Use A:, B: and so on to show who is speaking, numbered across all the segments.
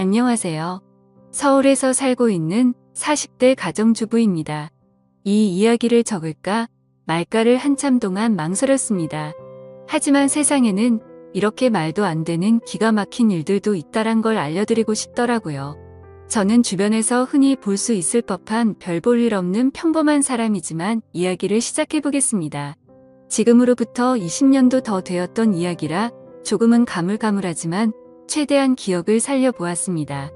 A: 안녕하세요. 서울에서 살고 있는 40대 가정주부입니다. 이 이야기를 적을까 말까를 한참 동안 망설였습니다. 하지만 세상에는 이렇게 말도 안 되는 기가 막힌 일들도 있다란 걸 알려드리고 싶더라고요. 저는 주변에서 흔히 볼 수 있을 법한 별 볼 일 없는 평범한 사람이지만 이야기를 시작해보겠습니다. 지금으로부터 20년도 더 되었던 이야기라 조금은 가물가물하지만 최대한 기억을 살려보았습니다.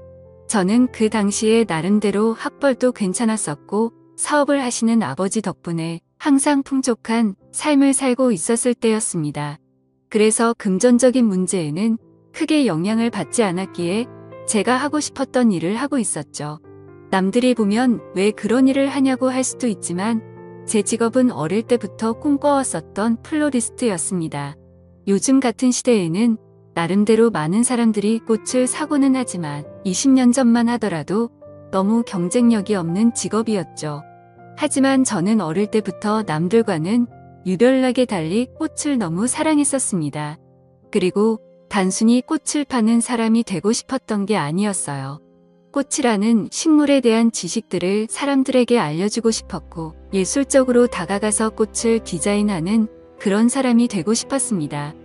A: 저는 그 당시에 나름대로 학벌도 괜찮았었고 사업을 하시는 아버지 덕분에 항상 풍족한 삶을 살고 있었을 때였습니다. 그래서 금전적인 문제에는 크게 영향을 받지 않았기에 제가 하고 싶었던 일을 하고 있었죠. 남들이 보면 왜 그런 일을 하냐고 할 수도 있지만 제 직업은 어릴 때부터 꿈꿔왔었던 플로리스트였습니다. 요즘 같은 시대에는 나름대로 많은 사람들이 꽃을 사고는 하지만 20년 전만 하더라도 너무 경쟁력이 없는 직업이었죠. 하지만 저는 어릴 때부터 남들과는 유별나게 달리 꽃을 너무 사랑했었습니다. 그리고 단순히 꽃을 파는 사람이 되고 싶었던 게 아니었어요. 꽃이라는 식물에 대한 지식들을 사람들에게 알려주고 싶었고 예술적으로 다가가서 꽃을 디자인하는 그런 사람이 되고 싶었습니다.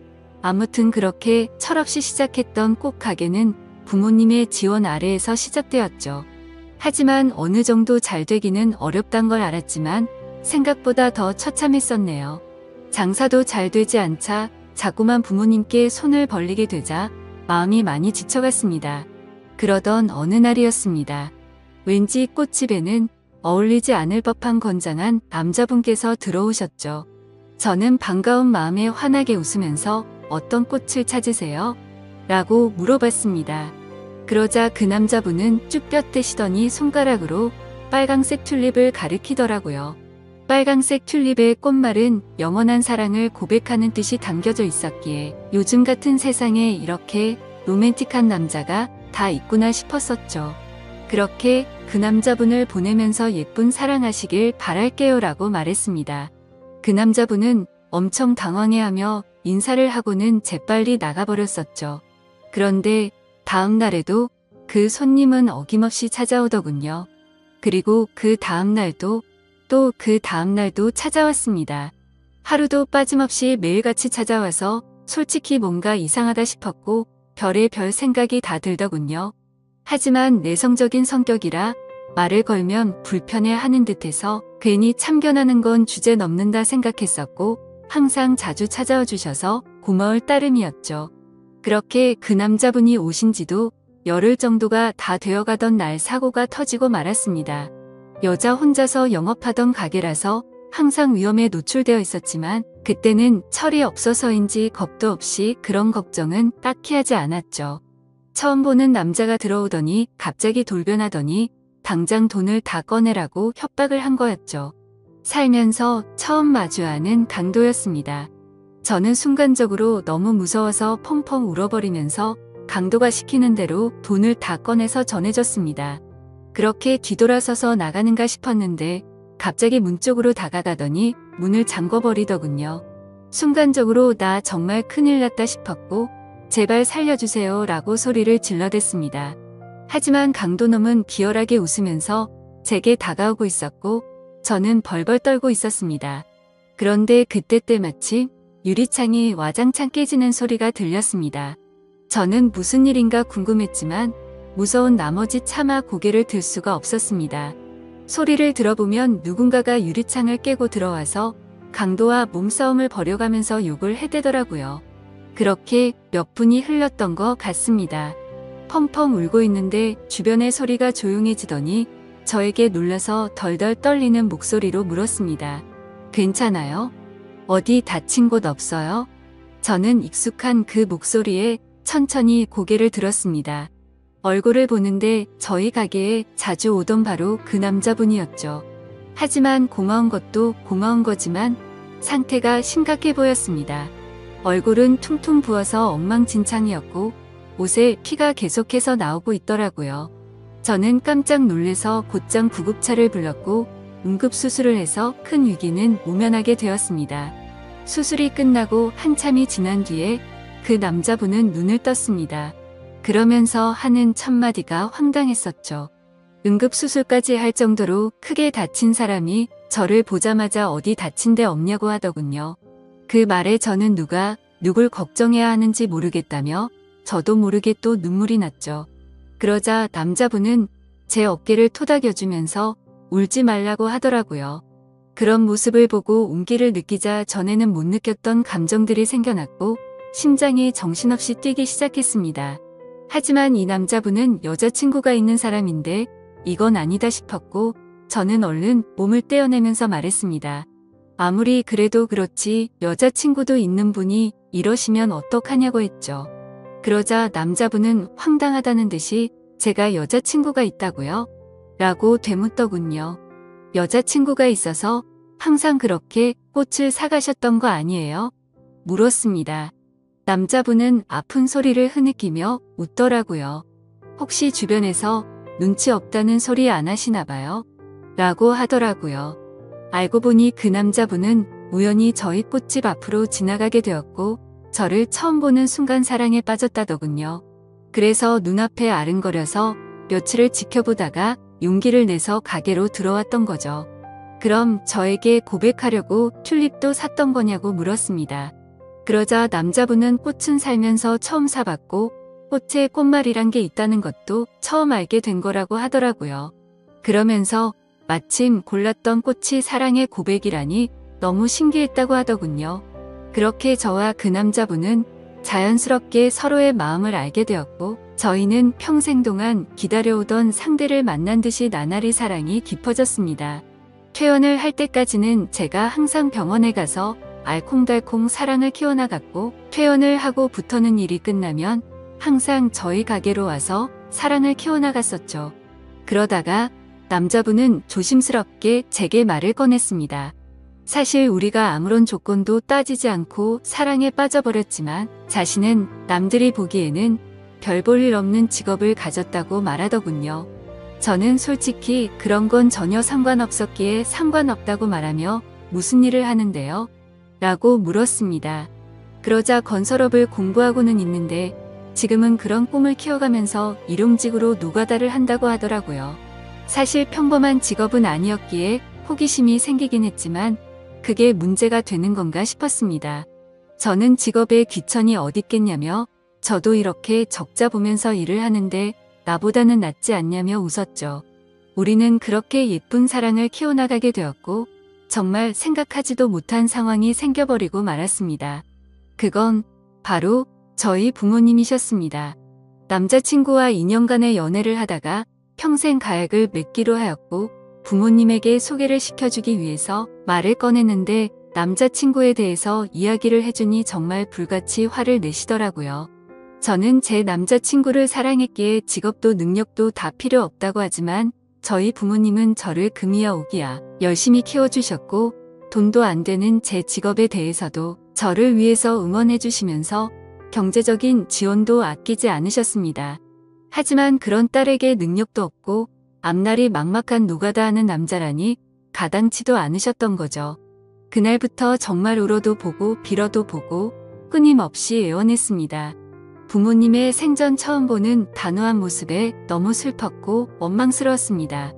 A: 아무튼 그렇게 철없이 시작했던 꽃 가게는 부모님의 지원 아래에서 시작되었죠. 하지만 어느 정도 잘 되기는 어렵단 걸 알았지만 생각보다 더 처참했었네요. 장사도 잘 되지 않자 자꾸만 부모님께 손을 벌리게 되자 마음이 많이 지쳐갔습니다. 그러던 어느 날이었습니다. 왠지 꽃집에는 어울리지 않을 법한 건장한 남자분께서 들어오셨죠. 저는 반가운 마음에 환하게 웃으면서 어떤 꽃을 찾으세요? 라고 물어봤습니다. 그러자 그 남자분은 쭉 뼈떼시더니 손가락으로 빨강색 튤립을 가리키더라고요. 빨강색 튤립의 꽃말은 영원한 사랑을 고백하는 뜻이 담겨져 있었기에 요즘 같은 세상에 이렇게 로맨틱한 남자가 다 있구나 싶었었죠. 그렇게 그 남자분을 보내면서 예쁜 사랑하시길 바랄게요 라고 말했습니다. 그 남자분은 엄청 당황해하며 인사를 하고는 재빨리 나가버렸었죠. 그런데 다음 날에도 그 손님은 어김없이 찾아오더군요. 그리고 그 다음 날도 또 그 다음 날도 찾아왔습니다. 하루도 빠짐없이 매일같이 찾아와서 솔직히 뭔가 이상하다 싶었고 별의별 생각이 다 들더군요. 하지만 내성적인 성격이라 말을 걸면 불편해하는 듯해서 괜히 참견하는 건 주제 넘는다 생각했었고 항상 자주 찾아와 주셔서 고마울 따름이었죠. 그렇게 그 남자분이 오신 지도 열흘 정도가 다 되어가던 날 사고가 터지고 말았습니다. 여자 혼자서 영업하던 가게라서 항상 위험에 노출되어 있었지만 그때는 철이 없어서인지 겁도 없이 그런 걱정은 딱히 하지 않았죠. 처음 보는 남자가 들어오더니 갑자기 돌변하더니 당장 돈을 다 꺼내라고 협박을 한 거였죠. 살면서 처음 마주하는 강도였습니다. 저는 순간적으로 너무 무서워서 펑펑 울어버리면서 강도가 시키는 대로 돈을 다 꺼내서 전해줬습니다. 그렇게 뒤돌아서서 나가는가 싶었는데 갑자기 문 쪽으로 다가가더니 문을 잠궈버리더군요. 순간적으로 나 정말 큰일 났다 싶었고 제발 살려주세요 라고 소리를 질러댔습니다. 하지만 강도놈은 비열하게 웃으면서 제게 다가오고 있었고 저는 벌벌 떨고 있었습니다. 그런데 그때 때마침 유리창이 와장창 깨지는 소리가 들렸습니다. 저는 무슨 일인가 궁금했지만 무서운 나머지 차마 고개를 들 수가 없었습니다. 소리를 들어보면 누군가가 유리창을 깨고 들어와서 강도와 몸싸움을 벌여가면서 욕을 해대더라고요. 그렇게 몇 분이 흘렀던 것 같습니다. 펑펑 울고 있는데 주변의 소리가 조용해지더니 저에게 놀라서 덜덜 떨리는 목소리로 물었습니다. 괜찮아요? 어디 다친 곳 없어요? 저는 익숙한 그 목소리에 천천히 고개를 들었습니다. 얼굴을 보는데 저희 가게에 자주 오던 바로 그 남자분이었죠. 하지만 고마운 것도 고마운 거지만 상태가 심각해 보였습니다. 얼굴은 퉁퉁 부어서 엉망진창이었고 옷에 피가 계속해서 나오고 있더라고요. 저는 깜짝 놀래서 곧장 구급차를 불렀고 응급수술을 해서 큰 위기는 모면하게 되었습니다. 수술이 끝나고 한참이 지난 뒤에 그 남자분은 눈을 떴습니다. 그러면서 하는 첫마디가 황당했었죠. 응급수술까지 할 정도로 크게 다친 사람이 저를 보자마자 어디 다친 데 없냐고 하더군요. 그 말에 저는 누가 누굴 걱정해야 하는지 모르겠다며 저도 모르게 또 눈물이 났죠. 그러자 남자분은 제 어깨를 토닥여주면서 울지 말라고 하더라고요. 그런 모습을 보고 온기를 느끼자 전에는 못 느꼈던 감정들이 생겨났고 심장이 정신없이 뛰기 시작했습니다. 하지만 이 남자분은 여자친구가 있는 사람인데 이건 아니다 싶었고 저는 얼른 몸을 떼어내면서 말했습니다. 아무리 그래도 그렇지 여자친구도 있는 분이 이러시면 어떡하냐고 했죠. 그러자 남자분은 황당하다는 듯이 제가 여자친구가 있다고요? 라고 되묻더군요. 여자친구가 있어서 항상 그렇게 꽃을 사가셨던 거 아니에요? 물었습니다. 남자분은 아픈 소리를 흐느끼며 웃더라고요. 혹시 주변에서 눈치 없다는 소리 안 하시나 봐요? 라고 하더라고요. 알고 보니 그 남자분은 우연히 저희 꽃집 앞으로 지나가게 되었고 저를 처음 보는 순간 사랑에 빠졌다더군요. 그래서 눈앞에 아른거려서 며칠을 지켜보다가 용기를 내서 가게로 들어왔던 거죠. 그럼 저에게 고백하려고 튤립도 샀던 거냐고 물었습니다. 그러자 남자분은 꽃은 살면서 처음 사봤고 꽃에 꽃말이란 게 있다는 것도 처음 알게 된 거라고 하더라고요. 그러면서 마침 골랐던 꽃이 사랑의 고백이라니 너무 신기했다고 하더군요. 그렇게 저와 그 남자분은 자연스럽게 서로의 마음을 알게 되었고 저희는 평생 동안 기다려오던 상대를 만난 듯이 나날이 사랑이 깊어졌습니다. 퇴원을 할 때까지는 제가 항상 병원에 가서 알콩달콩 사랑을 키워나갔고 퇴원을 하고부터는 일이 끝나면 항상 저희 가게로 와서 사랑을 키워나갔었죠. 그러다가 남자분은 조심스럽게 제게 말을 꺼냈습니다. 사실 우리가 아무런 조건도 따지지 않고 사랑에 빠져버렸지만 자신은 남들이 보기에는 별 볼 일 없는 직업을 가졌다고 말하더군요. 저는 솔직히 그런 건 전혀 상관없었기에 상관없다고 말하며 무슨 일을 하는데요? 라고 물었습니다. 그러자 건설업을 공부하고는 있는데 지금은 그런 꿈을 키워가면서 일용직으로 노가다를 한다고 하더라고요. 사실 평범한 직업은 아니었기에 호기심이 생기긴 했지만 그게 문제가 되는 건가 싶었습니다. 저는 직업에 귀천이 어딨겠냐며 저도 이렇게 적자 보면서 일을 하는데 나보다는 낫지 않냐며 웃었죠. 우리는 그렇게 예쁜 사랑을 키워나가게 되었고 정말 생각하지도 못한 상황이 생겨버리고 말았습니다. 그건 바로 저희 부모님이셨습니다. 남자친구와 2년간의 연애를 하다가 평생 가약을 맺기로 하였고 부모님에게 소개를 시켜주기 위해서 말을 꺼냈는데 남자친구에 대해서 이야기를 해주니 정말 불같이 화를 내시더라고요. 저는 제 남자친구를 사랑했기에 직업도 능력도 다 필요 없다고 하지만 저희 부모님은 저를 금이야 오기야 열심히 키워주셨고 돈도 안 되는 제 직업에 대해서도 저를 위해서 응원해 주시면서 경제적인 지원도 아끼지 않으셨습니다. 하지만 그런 딸에게 능력도 없고 앞날이 막막한 노가다 하는 남자라니 가당치도 않으셨던 거죠. 그날부터 정말 울어도 보고 빌어도 보고 끊임없이 애원했습니다. 부모님의 생전 처음 보는 단호한 모습에 너무 슬펐고 원망스러웠습니다.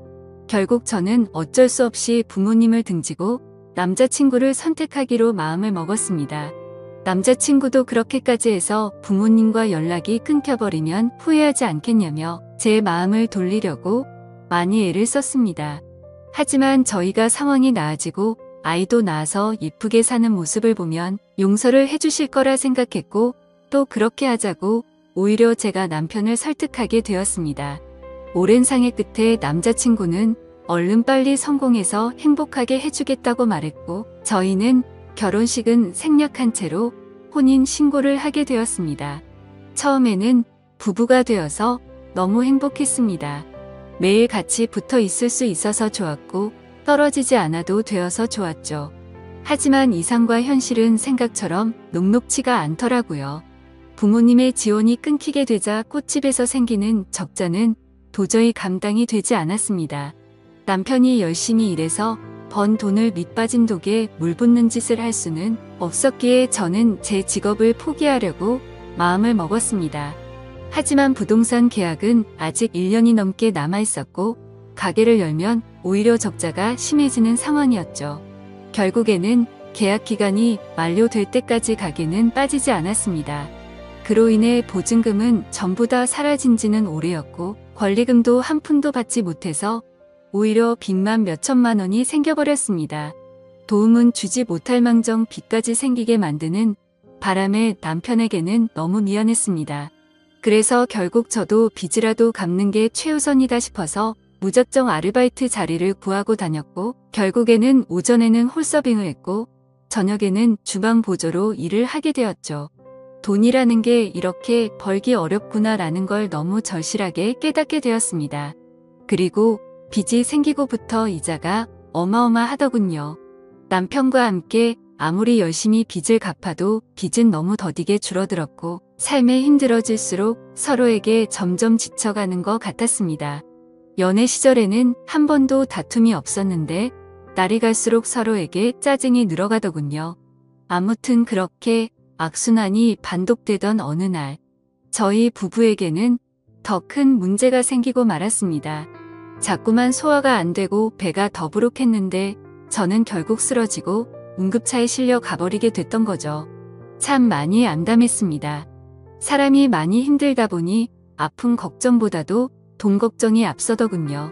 A: 결국 저는 어쩔 수 없이 부모님을 등지고 남자친구를 선택하기로 마음을 먹었습니다. 남자친구도 그렇게까지 해서 부모님과 연락이 끊겨버리면 후회하지 않겠냐며 제 마음을 돌리려고 많이 애를 썼습니다. 하지만 저희가 상황이 나아지고 아이도 낳아서 예쁘게 사는 모습을 보면 용서를 해주실 거라 생각했고 또 그렇게 하자고 오히려 제가 남편을 설득하게 되었습니다. 오랜 상의 끝에 남자친구는 얼른 빨리 성공해서 행복하게 해주겠다고 말했고 저희는 결혼식은 생략한 채로 혼인 신고를 하게 되었습니다. 처음에는 부부가 되어서 너무 행복했습니다. 매일 같이 붙어 있을 수 있어서 좋았고 떨어지지 않아도 되어서 좋았죠. 하지만 이상과 현실은 생각처럼 녹록치가 않더라고요. 부모님의 지원이 끊기게 되자 꽃집에서 생기는 적자는 도저히 감당이 되지 않았습니다. 남편이 열심히 일해서 번 돈을 밑빠진 독에 물 붓는 짓을 할 수는 없었기에 저는 제 직업을 포기하려고 마음을 먹었습니다. 하지만 부동산 계약은 아직 1년이 넘게 남아있었고 가게를 열면 오히려 적자가 심해지는 상황이었죠. 결국에는 계약 기간이 만료될 때까지 가게는 빠지지 않았습니다. 그로 인해 보증금은 전부 다 사라진 지는 오래였고 권리금도 한 푼도 받지 못해서 오히려 빚만 몇천만 원이 생겨버렸습니다. 도움은 주지 못할 망정 빚까지 생기게 만드는 바람에 남편에게는 너무 미안했습니다. 그래서 결국 저도 빚이라도 갚는 게 최우선이다 싶어서 무작정 아르바이트 자리를 구하고 다녔고 결국에는 오전에는 홀서빙을 했고 저녁에는 주방 보조로 일을 하게 되었죠. 돈이라는 게 이렇게 벌기 어렵구나라는 걸 너무 절실하게 깨닫게 되었습니다. 그리고 빚이 생기고부터 이자가 어마어마하더군요. 남편과 함께 아무리 열심히 빚을 갚아도 빚은 너무 더디게 줄어들었고 삶에 힘들어질수록 서로에게 점점 지쳐가는 것 같았습니다. 연애 시절에는 한 번도 다툼이 없었는데 날이 갈수록 서로에게 짜증이 늘어가더군요. 아무튼 그렇게 악순환이 반복되던 어느 날 저희 부부에게는 더 큰 문제가 생기고 말았습니다. 자꾸만 소화가 안 되고 배가 더부룩했는데 저는 결국 쓰러지고 응급차에 실려 가버리게 됐던 거죠. 참 많이 암담했습니다. 사람이 많이 힘들다 보니 아픔 걱정보다도 돈 걱정이 앞서더군요.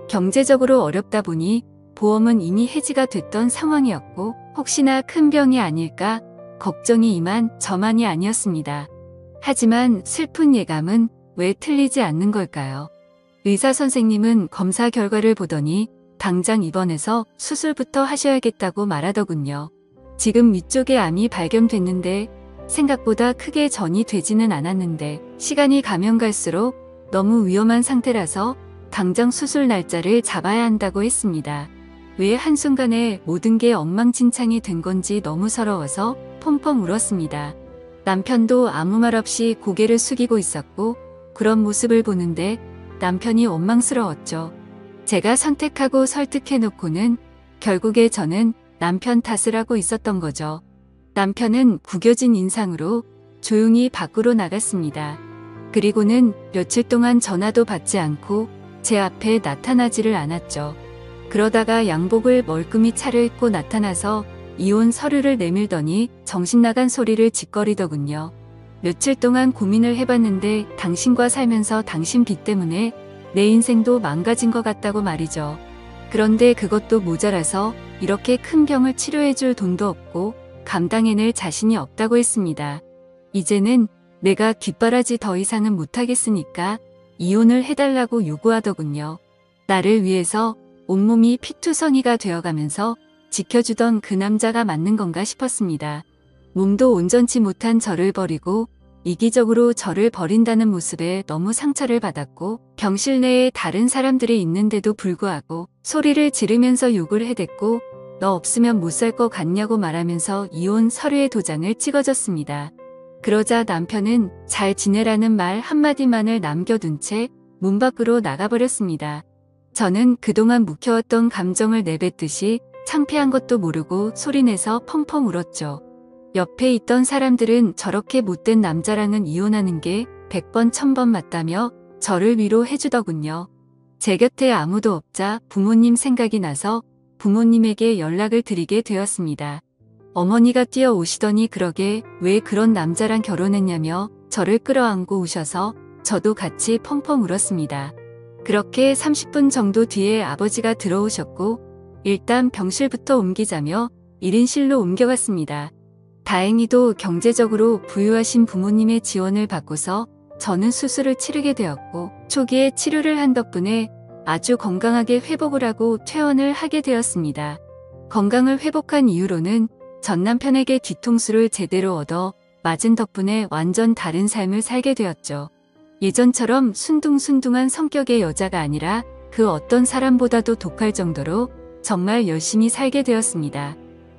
A: 경제적으로 어렵다 보니 보험은 이미 해지가 됐던 상황이었고 혹시나 큰 병이 아닐까 걱정이 이만 저만이 아니었습니다. 하지만 슬픈 예감은 왜 틀리지 않는 걸까요? 의사 선생님은 검사 결과를 보더니 당장 입원해서 수술부터 하셔야겠다고 말하더군요. 지금 위쪽에 암이 발견됐는데 생각보다 크게 전이 되지는 않았는데 시간이 가면 갈수록 너무 위험한 상태라서 당장 수술 날짜를 잡아야 한다고 했습니다. 왜 한순간에 모든 게 엉망진창이 된 건지 너무 서러워서 펑펑 울었습니다. 남편도 아무 말 없이 고개를 숙이고 있었고 그런 모습을 보는데 남편이 원망스러웠죠. 제가 선택하고 설득해놓고는 결국에 저는 남편 탓을 하고 있었던 거죠. 남편은 구겨진 인상으로 조용히 밖으로 나갔습니다. 그리고는 며칠 동안 전화도 받지 않고 제 앞에 나타나지를 않았죠. 그러다가 양복을 멀끔히 차려입고 나타나서 이혼 서류를 내밀더니 정신나간 소리를 짓거리더군요. 며칠 동안 고민을 해봤는데 당신과 살면서 당신 빚 때문에 내 인생도 망가진 것 같다고 말이죠. 그런데 그것도 모자라서 이렇게 큰 병을 치료해줄 돈도 없고 감당해낼 자신이 없다고 했습니다. 이제는 내가 뒷바라지 더 이상은 못하겠으니까 이혼을 해달라고 요구하더군요. 나를 위해서 온몸이 피투성이가 되어가면서 지켜주던 그 남자가 맞는 건가 싶었습니다. 몸도 온전치 못한 저를 버리고 이기적으로 저를 버린다는 모습에 너무 상처를 받았고 병실 내에 다른 사람들이 있는데도 불구하고 소리를 지르면서 욕을 해댔고 너 없으면 못 살 것 같냐고 말하면서 이혼 서류의 도장을 찍어줬습니다. 그러자 남편은 잘 지내라는 말 한마디만을 남겨둔 채 문 밖으로 나가버렸습니다. 저는 그동안 묵혀왔던 감정을 내뱉듯이 창피한 것도 모르고 소리내서 펑펑 울었죠. 옆에 있던 사람들은 저렇게 못된 남자랑은 이혼하는 게 100번 1000번 맞다며 저를 위로해주더군요. 제 곁에 아무도 없자 부모님 생각이 나서 부모님에게 연락을 드리게 되었습니다. 어머니가 뛰어오시더니 그러게 왜 그런 남자랑 결혼했냐며 저를 끌어안고 우셔서 저도 같이 펑펑 울었습니다. 그렇게 30분 정도 뒤에 아버지가 들어오셨고 일단 병실부터 옮기자며 1인실로 옮겨갔습니다. 다행히도 경제적으로 부유하신 부모님의 지원을 받고서 저는 수술을 치르게 되었고 초기에 치료를 한 덕분에 아주 건강하게 회복을 하고 퇴원을 하게 되었습니다. 건강을 회복한 이후로는 전 남편에게 뒤통수를 제대로 얻어 맞은 덕분에 완전 다른 삶을 살게 되었죠. 예전처럼 순둥순둥한 성격의 여자가 아니라 그 어떤 사람보다도 독할 정도로 정말 열심히 살게 되었습니다.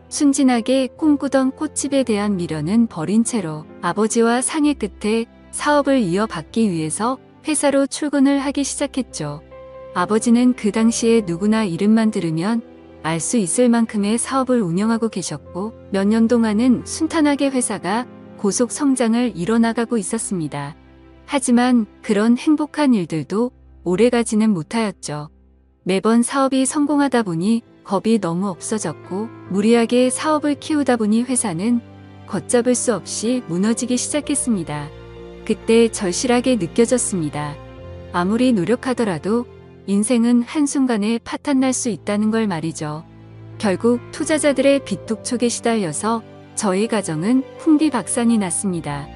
A: 순진하게 꿈꾸던 꽃집에 대한 미련은 버린 채로 아버지와 상의 끝에 사업을 이어받기 위해서 회사로 출근을 하기 시작했죠. 아버지는 그 당시에 누구나 이름만 들으면 알 수 있을 만큼의 사업을 운영하고 계셨고 몇 년 동안은 순탄하게 회사가 고속 성장을 이뤄나가고 있었습니다. 하지만 그런 행복한 일들도 오래가지는 못하였죠. 매번 사업이 성공하다 보니 겁이 너무 없어졌고 무리하게 사업을 키우다 보니 회사는 걷잡을 수 없이 무너지기 시작했습니다. 그때 절실하게 느껴졌습니다. 아무리 노력하더라도 인생은 한순간에 파탄날 수 있다는 걸 말이죠. 결국 투자자들의 빚독촉에 시달려서 저희 가정은 풍비박산이 났습니다.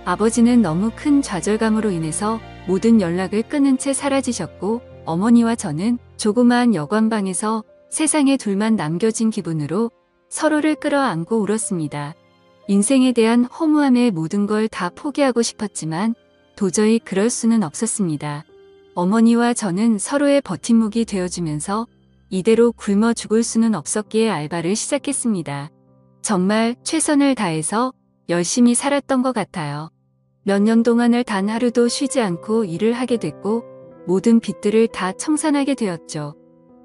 A: 아버지는 너무 큰 좌절감으로 인해서 모든 연락을 끊은 채 사라지셨고 어머니와 저는 조그마한 여관방에서 세상에 둘만 남겨진 기분으로 서로를 끌어안고 울었습니다. 인생에 대한 허무함에 모든 걸 다 포기하고 싶었지만 도저히 그럴 수는 없었습니다. 어머니와 저는 서로의 버팀목이 되어주면서 이대로 굶어 죽을 수는 없었기에 알바를 시작했습니다. 정말 최선을 다해서 열심히 살았던 것 같아요. 몇 년 동안을 단 하루도 쉬지 않고 일을 하게 됐고 모든 빚들을 다 청산하게 되었죠.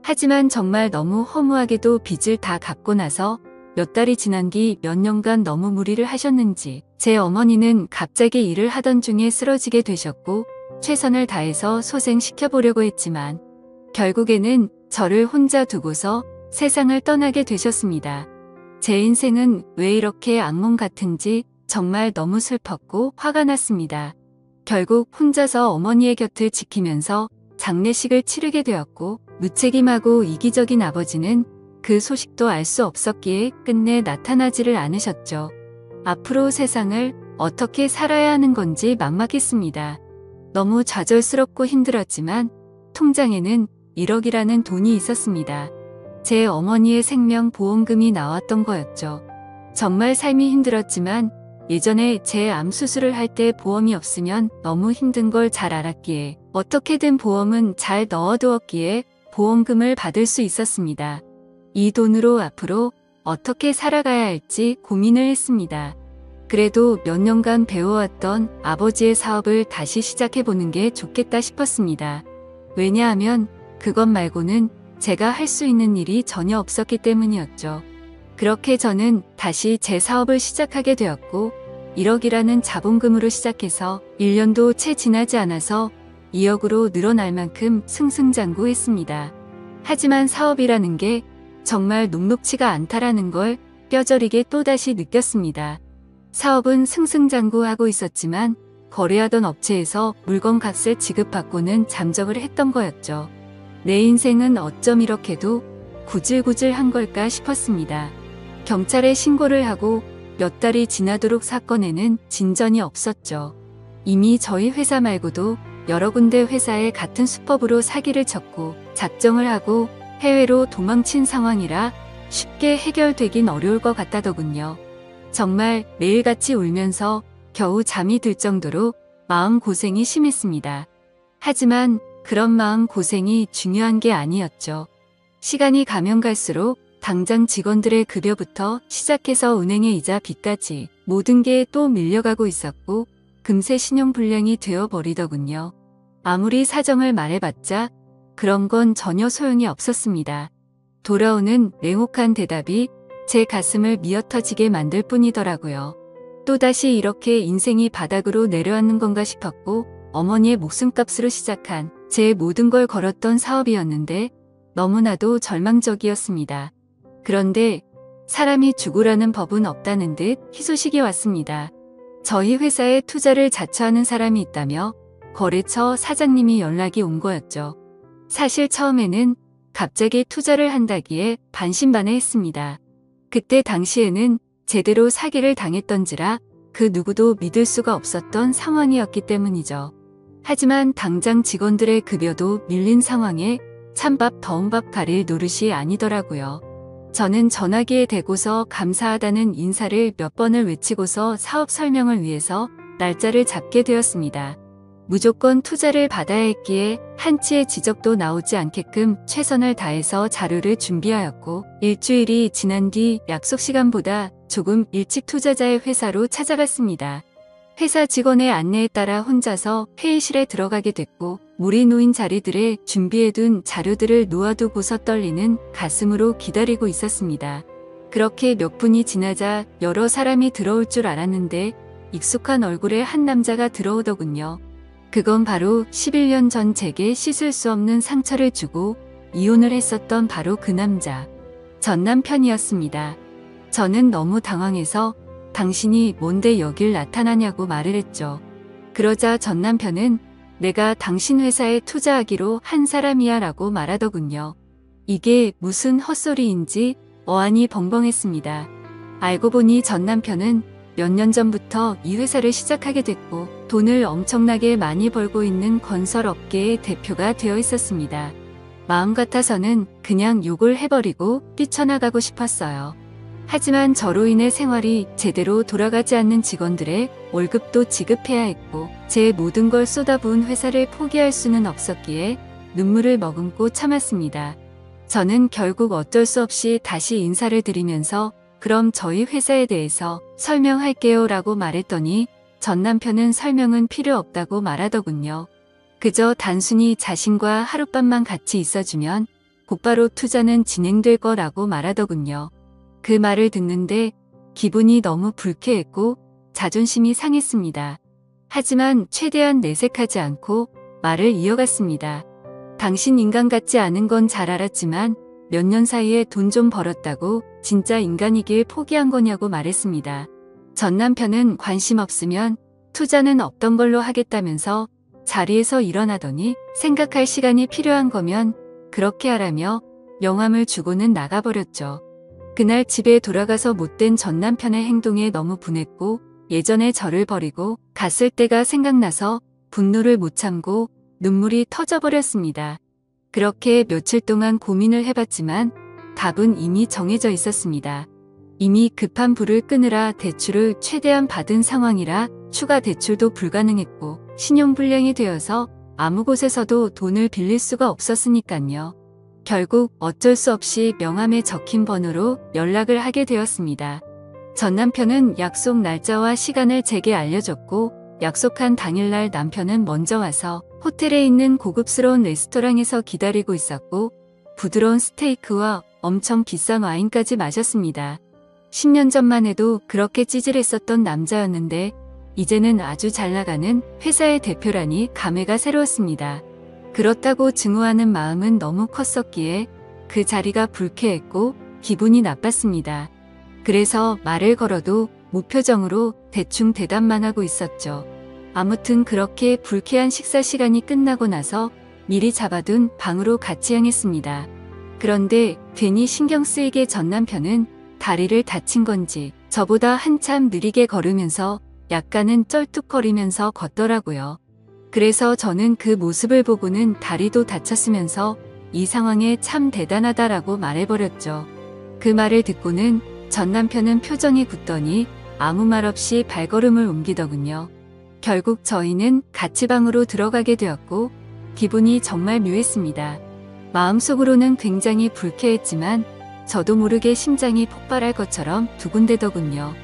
A: 하지만 정말 너무 허무하게도 빚을 다 갚고 나서 몇 달이 지난 뒤 몇 년간 너무 무리를 하셨는지 제 어머니는 갑자기 일을 하던 중에 쓰러지게 되셨고 최선을 다해서 소생시켜보려고 했지만 결국에는 저를 혼자 두고서 세상을 떠나게 되셨습니다. 제 인생은 왜 이렇게 악몽 같은지 정말 너무 슬펐고 화가 났습니다. 결국 혼자서 어머니의 곁을 지키면서 장례식을 치르게 되었고 무책임하고 이기적인 아버지는 그 소식도 알 수 없었기에 끝내 나타나지를 않으셨죠. 앞으로 세상을 어떻게 살아야 하는 건지 막막했습니다. 너무 좌절스럽고 힘들었지만 통장에는 1억이라는 돈이 있었습니다. 제 어머니의 생명보험금이 나왔던 거였죠. 정말 삶이 힘들었지만 예전에 제 암 수술을 할 때 보험이 없으면 너무 힘든 걸 잘 알았기에 어떻게든 보험은 잘 넣어두었기에 보험금을 받을 수 있었습니다. 이 돈으로 앞으로 어떻게 살아가야 할지 고민을 했습니다. 그래도 몇 년간 배워왔던 아버지의 사업을 다시 시작해보는 게 좋겠다 싶었습니다. 왜냐하면 그것 말고는 제가 할 수 있는 일이 전혀 없었기 때문이었죠. 그렇게 저는 다시 제 사업을 시작하게 되었고 1억이라는 자본금으로 시작해서 1년도 채 지나지 않아서 2억으로 늘어날 만큼 승승장구했습니다. 하지만 사업이라는 게 정말 녹록치가 않다라는 걸 뼈저리게 또다시 느꼈습니다. 사업은 승승장구하고 있었지만 거래하던 업체에서 물건 값을 지급받고는 잠적을 했던 거였죠. 내 인생은 어쩜 이렇게도 구질구질한 걸까 싶었습니다. 경찰에 신고를 하고 몇 달이 지나도록 사건에는 진전이 없었죠. 이미 저희 회사 말고도 여러 군데 회사에 같은 수법으로 사기를 쳤고 작정을 하고 해외로 도망친 상황이라 쉽게 해결되긴 어려울 것 같다더군요. 정말 매일같이 울면서 겨우 잠이 들 정도로 마음고생이 심했습니다. 하지만 그런 마음고생이 중요한 게 아니었죠. 시간이 가면 갈수록 당장 직원들의 급여부터 시작해서 은행의 이자 빚까지 모든 게 또 밀려가고 있었고 금세 신용불량이 되어버리더군요. 아무리 사정을 말해봤자 그런 건 전혀 소용이 없었습니다. 돌아오는 냉혹한 대답이 제 가슴을 미어터지게 만들 뿐이더라고요. 또다시 이렇게 인생이 바닥으로 내려앉는 건가 싶었고 어머니의 목숨값으로 시작한 제 모든 걸 걸었던 사업이었는데 너무나도 절망적이었습니다. 그런데 사람이 죽으라는 법은 없다는 듯 희소식이 왔습니다. 저희 회사에 투자를 자처하는 사람이 있다며 거래처 사장님이 연락이 온 거였죠. 사실 처음에는 갑자기 투자를 한다기에 반신반의했습니다. 그때 당시에는 제대로 사기를 당했던지라 그 누구도 믿을 수가 없었던 상황이었기 때문이죠. 하지만 당장 직원들의 급여도 밀린 상황에 찬밥 더운 밥 가릴 노릇이 아니더라고요. 저는 전화기에 대고서 감사하다는 인사를 몇 번을 외치고서 사업 설명을 위해서 날짜를 잡게 되었습니다. 무조건 투자를 받아야 했기에 한치의 지적도 나오지 않게끔 최선을 다해서 자료를 준비하였고 일주일이 지난 뒤 약속 시간보다 조금 일찍 투자자의 회사로 찾아갔습니다. 회사 직원의 안내에 따라 혼자서 회의실에 들어가게 됐고 물이 놓인 자리들에 준비해둔 자료들을 놓아두고서 떨리는 가슴으로 기다리고 있었습니다. 그렇게 몇 분이 지나자 여러 사람이 들어올 줄 알았는데 익숙한 얼굴의 한 남자가 들어오더군요. 그건 바로 11년 전 제게 씻을 수 없는 상처를 주고 이혼을 했었던 바로 그 남자, 전 남편이었습니다. 저는 너무 당황해서 당신이 뭔데 여길 나타나냐고 말을 했죠. 그러자 전 남편은 내가 당신 회사에 투자하기로 한 사람이야 라고 말하더군요. 이게 무슨 헛소리인지 어안이 벙벙했습니다. 알고 보니 전 남편은 몇 년 전부터 이 회사를 시작하게 됐고 돈을 엄청나게 많이 벌고 있는 건설업계의 대표가 되어 있었습니다. 마음 같아서는 그냥 욕을 해버리고 뛰쳐나가고 싶었어요. 하지만 저로 인해 생활이 제대로 돌아가지 않는 직원들의 월급도 지급해야 했고 제 모든 걸 쏟아부은 회사를 포기할 수는 없었기에 눈물을 머금고 참았습니다. 저는 결국 어쩔 수 없이 다시 인사를 드리면서 그럼 저희 회사에 대해서 설명할게요 라고 말했더니 전 남편은 설명은 필요 없다고 말하더군요. 그저 단순히 자신과 하룻밤만 같이 있어주면 곧바로 투자는 진행될 거라고 말하더군요. 그 말을 듣는데 기분이 너무 불쾌했고 자존심이 상했습니다. 하지만 최대한 내색하지 않고 말을 이어갔습니다. 당신 인간 같지 않은 건 잘 알았지만 몇 년 사이에 돈 좀 벌었다고 진짜 인간이길 포기한 거냐고 말했습니다. 전 남편은 관심 없으면 투자는 없던 걸로 하겠다면서 자리에서 일어나더니 생각할 시간이 필요한 거면 그렇게 하라며 명함을 주고는 나가버렸죠. 그날 집에 돌아가서 못된 전 남편의 행동에 너무 분했고 예전에 저를 버리고 갔을 때가 생각나서 분노를 못 참고 눈물이 터져버렸습니다. 그렇게 며칠 동안 고민을 해봤지만 답은 이미 정해져 있었습니다. 이미 급한 불을 끄느라 대출을 최대한 받은 상황이라 추가 대출도 불가능했고 신용불량이 되어서 아무 곳에서도 돈을 빌릴 수가 없었으니깐요. 결국 어쩔 수 없이 명함에 적힌 번호로 연락을 하게 되었습니다. 전 남편은 약속 날짜와 시간을 제게 알려줬고 약속한 당일날 남편은 먼저 와서 호텔에 있는 고급스러운 레스토랑에서 기다리고 있었고 부드러운 스테이크와 엄청 비싼 와인까지 마셨습니다. 10년 전만 해도 그렇게 찌질했었던 남자였는데 이제는 아주 잘 나가는 회사의 대표라니 감회가 새로웠습니다. 그렇다고 증오하는 마음은 너무 컸었기에 그 자리가 불쾌했고 기분이 나빴습니다. 그래서 말을 걸어도 무표정으로 대충 대답만 하고 있었죠. 아무튼 그렇게 불쾌한 식사 시간이 끝나고 나서 미리 잡아둔 방으로 같이 향했습니다. 그런데 괜히 신경 쓰이게 전 남편은 다리를 다친 건지 저보다 한참 느리게 걸으면서 약간은 쩔뚝거리면서 걷더라고요. 그래서 저는 그 모습을 보고는 다리도 다쳤으면서 이 상황에 참 대단하다라고 말해버렸죠. 그 말을 듣고는 전 남편은 표정이 굳더니 아무 말 없이 발걸음을 옮기더군요. 결국 저희는 같이 방으로 들어가게 되었고 기분이 정말 묘했습니다. 마음속으로는 굉장히 불쾌했지만 저도 모르게 심장이 폭발할 것처럼 두근대더군요.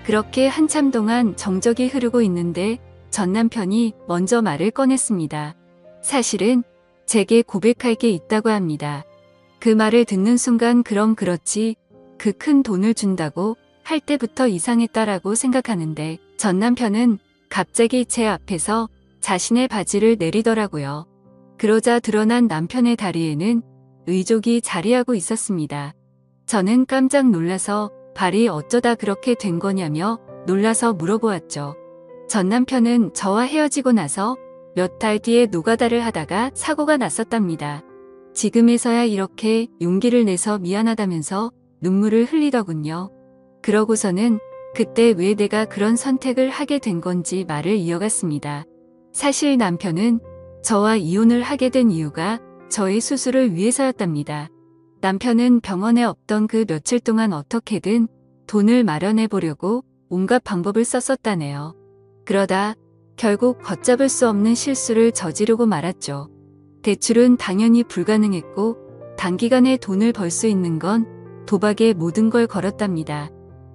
A: 그렇게 한참 동안 정적이 흐르고 있는데 전 남편이 먼저 말을 꺼냈습니다. 사실은 제게 고백할 게 있다고 합니다. 그 말을 듣는 순간 그럼 그렇지 그 큰 돈을 준다고 할 때부터 이상했다라고 생각하는데 전 남편은 갑자기 제 앞에서 자신의 바지를 내리더라고요. 그러자 드러난 남편의 다리에는 의족이 자리하고 있었습니다. 저는 깜짝 놀라서 발이 어쩌다 그렇게 된 거냐며 놀라서 물어보았죠. 전 남편은 저와 헤어지고 나서 몇 달 뒤에 노가다를 하다가 사고가 났었답니다. 지금에서야 이렇게 용기를 내서 미안하다면서 눈물을 흘리더군요. 그러고서는 그때 왜 내가 그런 선택을 하게 된 건지 말을 이어갔습니다. 사실 남편은 저와 이혼을 하게 된 이유가 저의 수술을 위해서였답니다. 남편은 병원에 없던 그 며칠 동안 어떻게든 돈을 마련해 보려고 온갖 방법을 썼었다네요. 그러다 결국 걷잡을 수 없는 실수를 저지르고 말았죠. 대출은 당연히 불가능했고 단기간에 돈을 벌 수 있는 건 도박에 모든 걸 걸었답니다.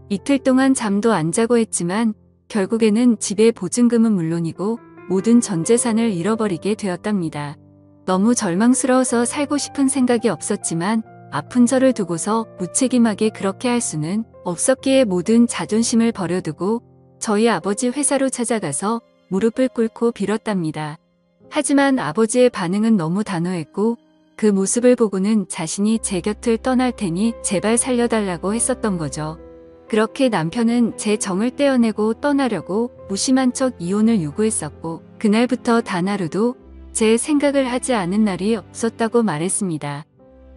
A: 이틀 동안 잠도 안 자고 했지만 결국에는 집의 보증금은 물론이고 모든 전 재산을 잃어버리게 되었답니다. 너무 절망스러워서 살고 싶은 생각이 없었지만 아픈 저를 두고서 무책임하게 그렇게 할 수는 없었기에 모든 자존심을 버려두고 저희 아버지 회사로 찾아가서 무릎을 꿇고 빌었답니다. 하지만 아버지의 반응은 너무 단호했고 그 모습을 보고는 자신이 제 곁을 떠날 테니 제발 살려달라고 했었던 거죠. 그렇게 남편은 제 정을 떼어내고 떠나려고 무심한 척 이혼을 요구했었고 그날부터 단 하루도 제 생각을 하지 않은 날이 없었다고 말했습니다.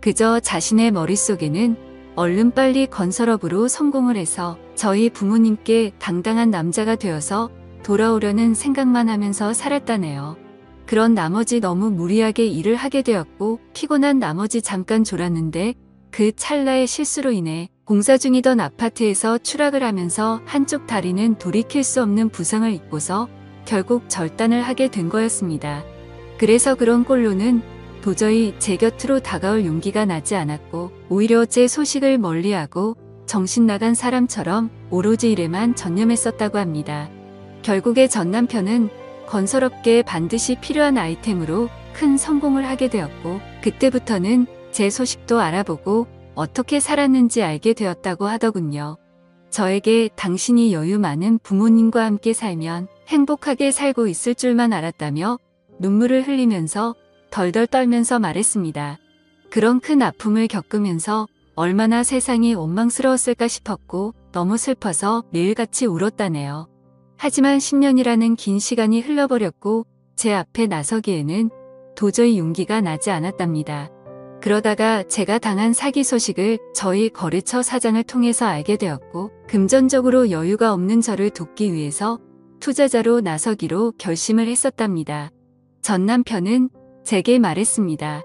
A: 그저 자신의 머릿속에는 얼른 빨리 건설업으로 성공을 해서 저희 부모님께 당당한 남자가 되어서 돌아오려는 생각만 하면서 살았다네요. 그런 나머지 너무 무리하게 일을 하게 되었고 피곤한 나머지 잠깐 졸았는데 그 찰나의 실수로 인해 공사 중이던 아파트에서 추락을 하면서 한쪽 다리는 돌이킬 수 없는 부상을 입고서 결국 절단을 하게 된 거였습니다. 그래서 그런 꼴로는 도저히 제 곁으로 다가올 용기가 나지 않았고 오히려 제 소식을 멀리하고 정신 나간 사람처럼 오로지 일에만 전념했었다고 합니다. 결국에 전 남편은 건설업계에 반드시 필요한 아이템으로 큰 성공을 하게 되었고 그때부터는 제 소식도 알아보고 어떻게 살았는지 알게 되었다고 하더군요. 저에게 당신이 여유 많은 부모님과 함께 살면 행복하게 살고 있을 줄만 알았다며 눈물을 흘리면서 덜덜 떨면서 말했습니다. 그런 큰 아픔을 겪으면서 얼마나 세상이 원망스러웠을까 싶었고 너무 슬퍼서 매일같이 울었다네요. 하지만 10년이라는 긴 시간이 흘러버렸고 제 앞에 나서기에는 도저히 용기가 나지 않았답니다. 그러다가 제가 당한 사기 소식을 저희 거래처 사장을 통해서 알게 되었고 금전적으로 여유가 없는 저를 돕기 위해서 투자자로 나서기로 결심을 했었답니다. 전 남편은 제게 말했습니다.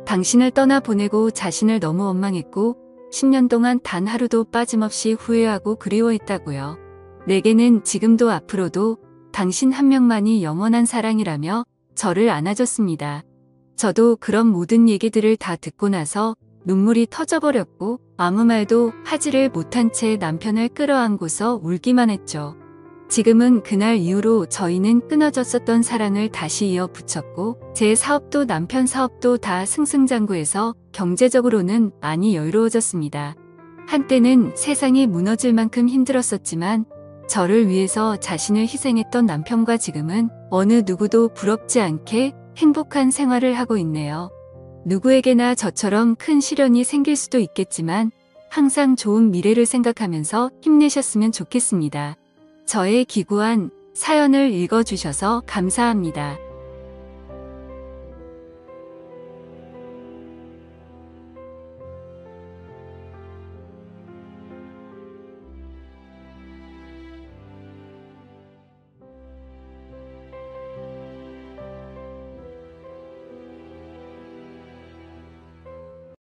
A: 당신을 떠나보내고 자신을 너무 원망했고 10년 동안 단 하루도 빠짐없이 후회하고 그리워했다고요. 내게는 지금도 앞으로도 당신 한 명만이 영원한 사랑이라며 저를 안아줬습니다. 저도 그런 모든 얘기들을 다 듣고 나서 눈물이 터져버렸고 아무 말도 하지를 못한 채 남편을 끌어안고서 울기만 했죠. 지금은 그날 이후로 저희는 끊어졌었던 사랑을 다시 이어붙였고 제 사업도 남편 사업도 다 승승장구해서 경제적으로는 많이 여유로워졌습니다. 한때는 세상이 무너질 만큼 힘들었었지만 저를 위해서 자신을 희생했던 남편과 지금은 어느 누구도 부럽지 않게 행복한 생활을 하고 있네요. 누구에게나 저처럼 큰 시련이 생길 수도 있겠지만 항상 좋은 미래를 생각하면서 힘내셨으면 좋겠습니다. 저의 기구한 사연을 읽어주셔서 감사합니다.